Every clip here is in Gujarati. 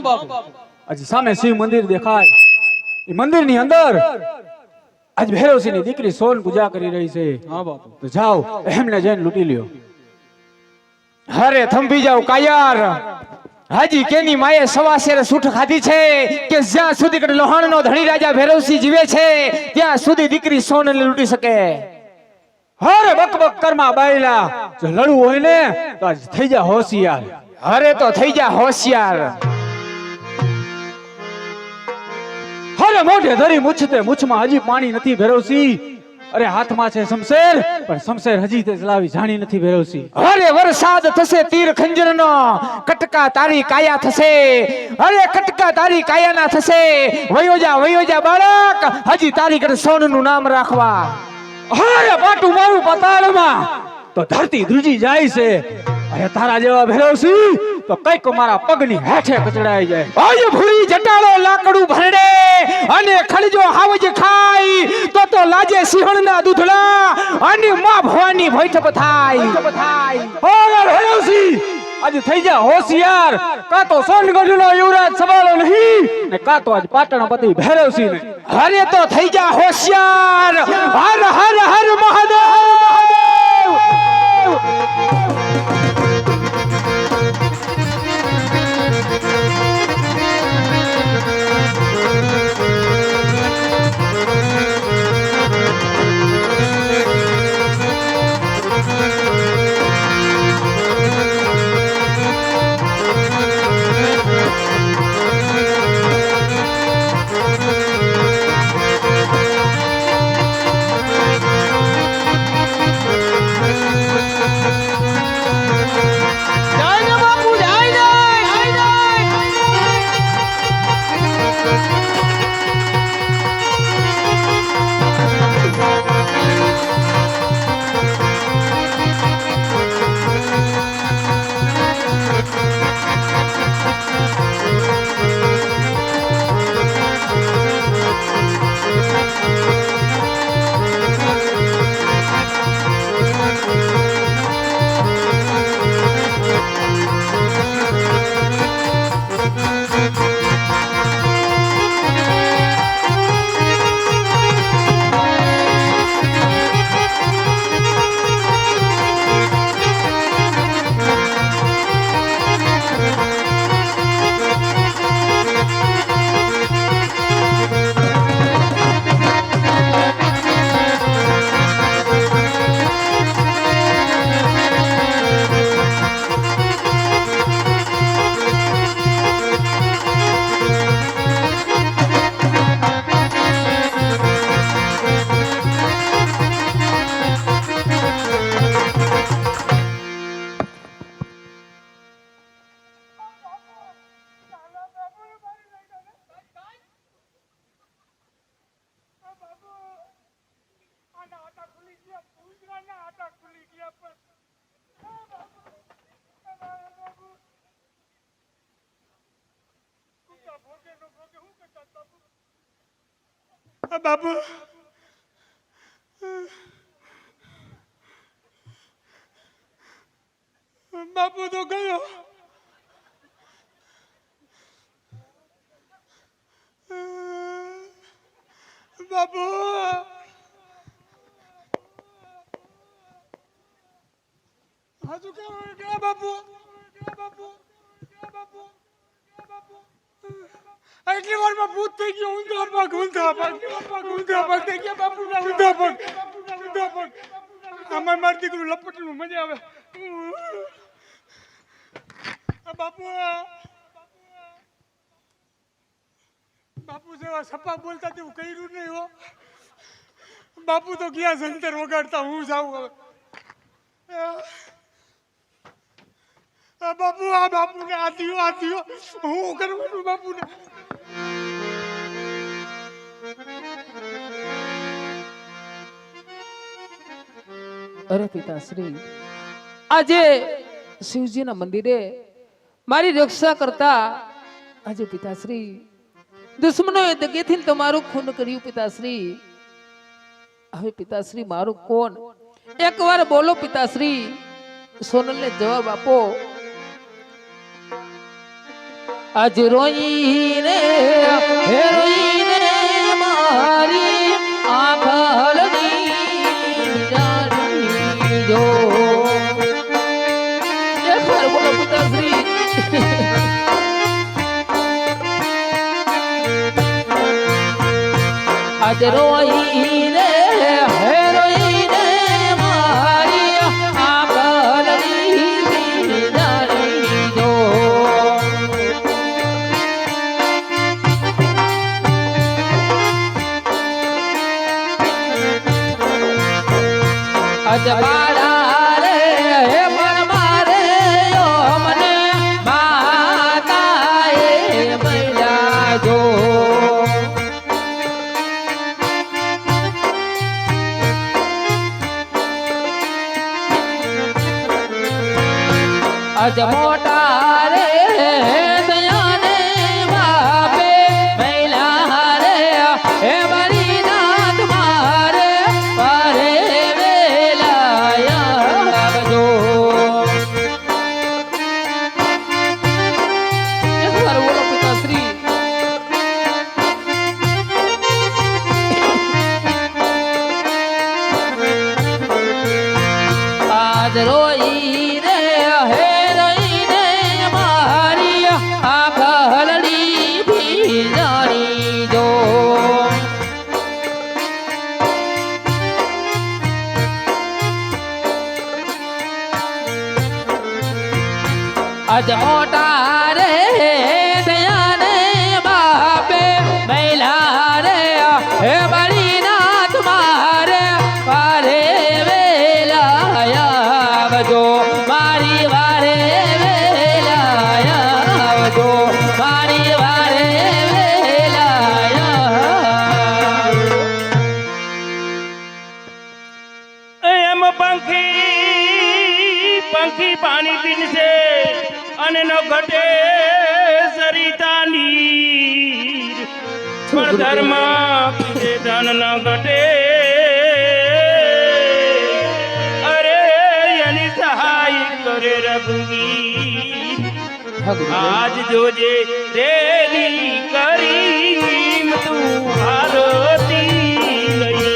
હા બાપુ. આજે સામે શિવ મંદિર દેખાય, એ મંદિર ની અંદર આજ ભૈરવસિંહ ની દીકરી સોન પૂજા કરી રહી છે. હા બાપુ. તો જાઓ એમને જઈને લૂંટી લ્યો. અરે થંભી જાવ કાયાર, હાજી કેની માએ સવાસેર સૂઠ ખાધી છે કે જ્યાં સુધી કે લોહાણ નો ધણી રાજા ભૈરવસિંહ જીવે છે ત્યાં સુધી દીકરી સોનને લૂંટી શકે. અરે બક બક કરમાં બાયલા, જો લડવું હોય ને તો આજ થઈ જા હોશિયાર. અરે તો થઈ જા હોશિયાર. અરે મોઢે ધરી મૂછતે મૂછમાં હજી પાણી નથી ભૈરવસિંહ. અરે હાથમાં છે શમશેર, પણ શમશેર હજી તે ચલાવી જાણી નથી ભૈરવસિંહ. અરે વરસાદ થશે તીર ખંજરનો, કટકા તારી કાયા થશે. અરે કટકા તારી કાયાના થશે. વયો જા બાળક, હજી તારી કર સોનનું નામ રાખવા. અરે પાટું મારું પતાળમાં તો ધરતી ધ્રુજી જાય છે. અરે તારા જેવા ભૈરવસિંહ તો કઈક મારા પગની હેઠે કચડાઈ જાય. આય ભૂરી જટાળો લાકડું ભરડે અને ખડજો હાવજ ખાઈ તો લાજે સિંહણના દૂધડા અને માં ભવાની ભૈઠપ થાય. ઓય ભૈરવસિંહ આજે થઈ જા હોશિયાર, કા તો સોનગઢનો યુવરાજ સવાલો નહીં ને કા તો આજ પાટણપતિ ભૈરવસિંહ ને. અરે તો થઈ જા હોશિયાર. હર હર હર મહાદેવ. બાપુ બાપુ તો ગયો. બાપુ હાજુ કે બાપુ એટલી વારમાં ભૂત થઈ ગયો. ઊંધા પગ થઈ ગયા બાપુ. ઊંધા પગ. આમાં મારી દીકરું લપટનું મજા આવે. બાપુ જેવા સપા બોલતા તેવું કર્યું નહીં હો. બાપુ તો ગયા સંતર વગાડતા. હું જાઉં હવે. બાપુને આ થયો. હું કરવાનું બાપુને? અરે પિતાશ્રી, આજે શિવજીના મંદિરે મારી રક્ષા કરતા આજે પિતાશ્રી દુશ્મનોએ દગેથી તમારું ખૂન કર્યું. પિતાશ્રી હવે પિતાશ્રી મારું કોણ? એકવાર બોલો પિતાશ્રી. સોનલને જવાબ આપો. આજ રોઈને હે રોઈને મારી આંખ હલની જાણી જો ખર બોલો પિતાશ્રી આજ રોઈને હે રોઈને મારી આંખ હલની જાણી જો અજબાડા રે હે પણ મારે ઓ મને માતાએ મળ્યા જો અજ મોટા રે દયાને બાપે મહિલા રે હે મારી નાથ મારે પારે વેલાયા બોલો પિતાશ્રી આજ રોઈ રે હે રોઈને મારી આંખ હલડી ભી જાણી જો આજ મોટા રે દયાને બાપે મહિલા રે હે મારી નાથ મારે પારે વેલાયા આવજો મારી વારે વેલાયા આવજો મારી વારે વેલાયા એમ પંખી પંખી પાણી પીનશે અને ન ઘટે સરિતા નીર પણ ધર્મ પીછે ધન ન ઘટે અરે એની સહાય કરે રઘુવીર આજ જોજે રેલી કરી તું આરતી લઈ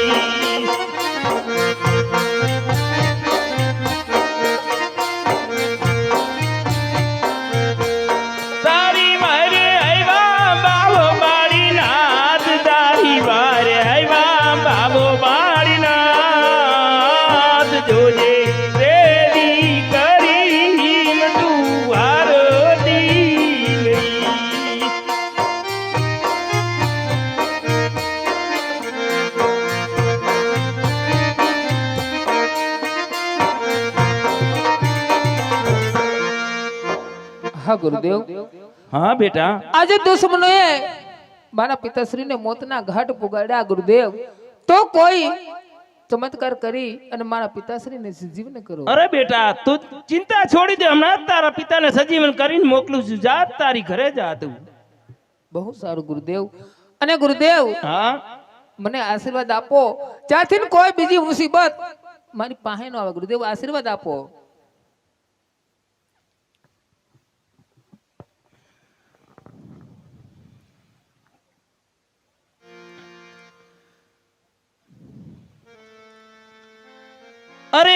તારી મારે આવ્યા બાબો બાળીનાથ તારી મારે આવ્યા બાબો બાળીનાથ જોજે રેલી કરી તું આરતી લઈ હા ગુરુદેવ હા બેટા આજે દુશ્મનોએ મારા પિતાશ્રીને મોતના ઘાટ પુગાડ્યા ગુરુદેવ તો કોઈ ચમત્કાર કરી અને મારા પિતાશ્રીને સજીવન કરો અરે બેટા તું ચિંતા છોડી દે હમણાં જ તારા પિતાને સજીવન કરીને મોકલું છું જા તારી ઘરે જા તું બહુ સારું ગુરુદેવ અને ગુરુદેવ હા મને આશીર્વાદ આપો જ્યાંથી ને કોઈ બીજી મુસીબત મારી પાસે ન આવે ગુરુદેવ આશીર્વાદ આપો અરે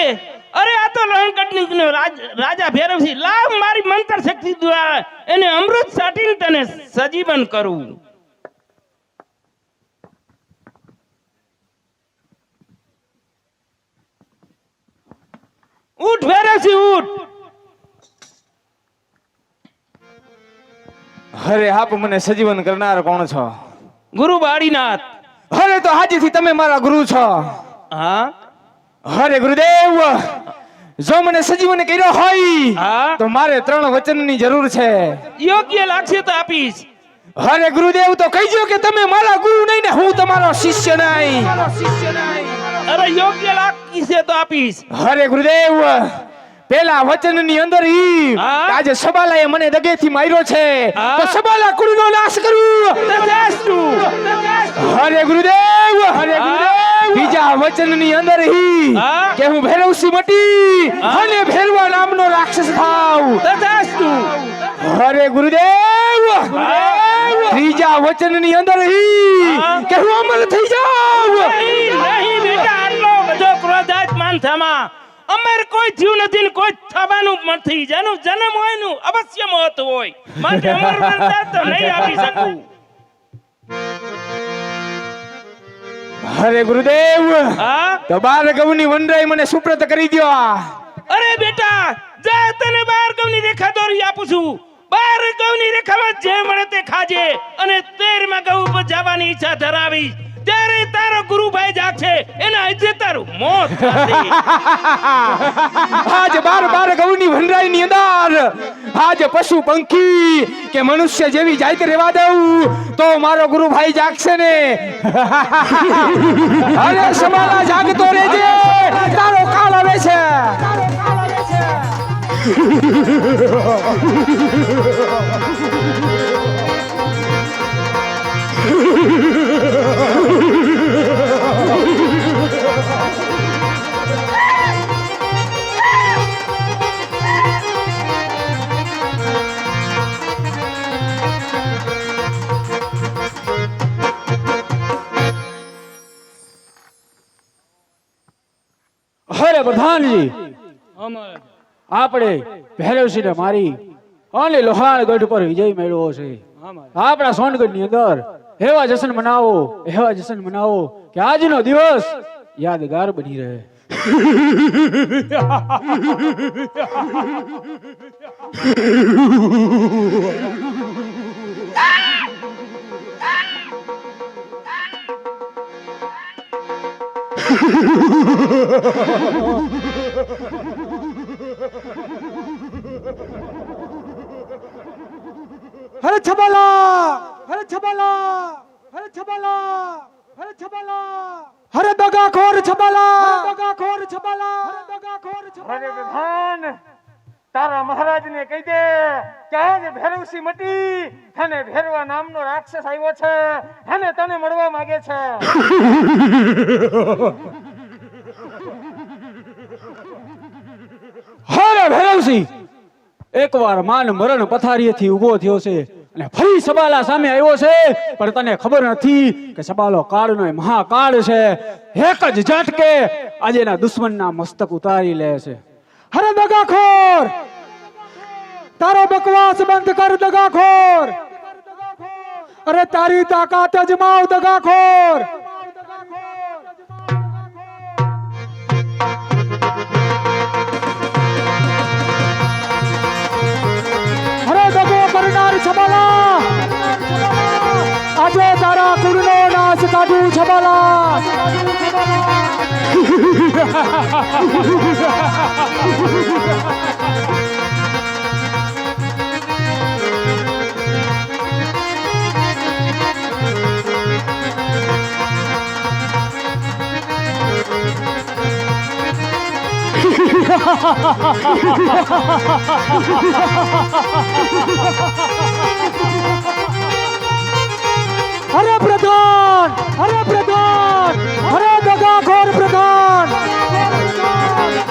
અરે આ તો લણકટની રાજા ભૈરવસિંહ લાવ મારી મંત્ર શક્તિ દ્વારા એને અમૃત સાટીને તને સજીવન કરું ઉઠ ભૈરવસિંહ ઉઠ અરે આપ મને સજીવન કરનાર કોણ છો? ગુરુ બાળીનાથ અરે તો આજથી તમે મારા ગુરુ છો. હા અરે ગુરુદેવ જો મને સજીવન કર્યો હોય હા તો મારે 3 વચનની જરૂર છે. યોગ્ય લાગશે તો આપીશ. અરે ગુરુદેવ તો કહીજો કે તમે મારા ગુરુ નહીં ને હું તમારો શિષ્ય નહીં. અરે યોગ્ય લાગશે તો આપીશ. અરે ગુરુદેવ પેલા વચનની અંદર હા? આજે સબાલાએ મને દગેથી માર્યો છે હા? તો સબાલા કુળનો નાશ કરું. તથાસ્તુ. અરે ગુરુદેવ બીજા વચનની અંદર હા? કે હું ભૈરવસિંહ મટી હા? અને ભૈરવા નામનો રાક્ષસ થાવ. તથાસ્તુ. અરે ગુરુદેવ ત્રીજા વચનની અંદર કે હું અમર થઈ જાઉં. નહીં બેટા, આટલો બધો ક્રોધાત માનથામાં અમર કોઈ થયું નથી ને કોઈ થવાનું નથી. જેનું જન્મ હોય નું અવશ્ય મોત હોય, માટે અમર વરદાન તો નહીં આપી શકું. અરે ગુરુદેવ હા તો 12 ગૌની વનરાઈ મને સુપ્રત કરી દ્યો. અરે બેટા, જા તને 12 ગૌની રેખા દોરી આપું છું. 12 ગૌની રેખામાં જે મળે તે ખાજે અને 13માં ગૌ ઉપર જવાની ઈચ્છા ધરાવી ત્યારે તારો ગુરુભાઈ જાગશે, એના આજે તારું મોત થશે. આજ 12 ગૌની વનરાઈ ની અંદર આજ પશુ પંખી કે મનુષ્ય જેવી જાત રહેવા દઉં તો મારો ગુરુભાઈ જાગશે ને. અરે સવાલા જાગતો રહેજે, તારો કાળ આવે છે. અરે પ્રધાનજી, આપણે ભૈરવસિંહને મારી અને લોહાણગઢ પર વિજય મેળવ્યો છે. આપણા સોનગઢ ની અંદર એવા જશ્ન મનાવો કે આજનો દિવસ યાદગાર બની રહે. અરે છબાલા, અરે છબાલા, અરે છબાલા, અરે છબાલા, અરે દગાખોર છબાલા, દગાખોર છબાલા, દગાખોર છબાલા. પ્રધાન, તારા મહારાજને કહી દે કે આજે ભૈરવસિંહ મટી અને ભૈરવા નામનો રાક્ષસ આવ્યો છે અને તને મળવા માંગે છે. અરે ભૈરવસિંહ, એકવાર માન મરણ પથારીએથી ઊભો થયો છે અને ફરી સબાલા સામે આવ્યો છે, પણ તને ખબર નથી કે સબાલો કાળનો મહાકાળ છે. એક જ ઝટકે આજે ના દુશ્મનના મસ્તક ઉતારી લે છે. અરે દગાખોર, તારો બકવાસ બંધ કર દગાખોર. અરે તારી તાકાત અજમાવ દગાખોર. અરે દગો કરનાર છબાલા, આજે તારા કુળનો નાશ કાઢું છબાલા. અરે પ્રધાન, અરે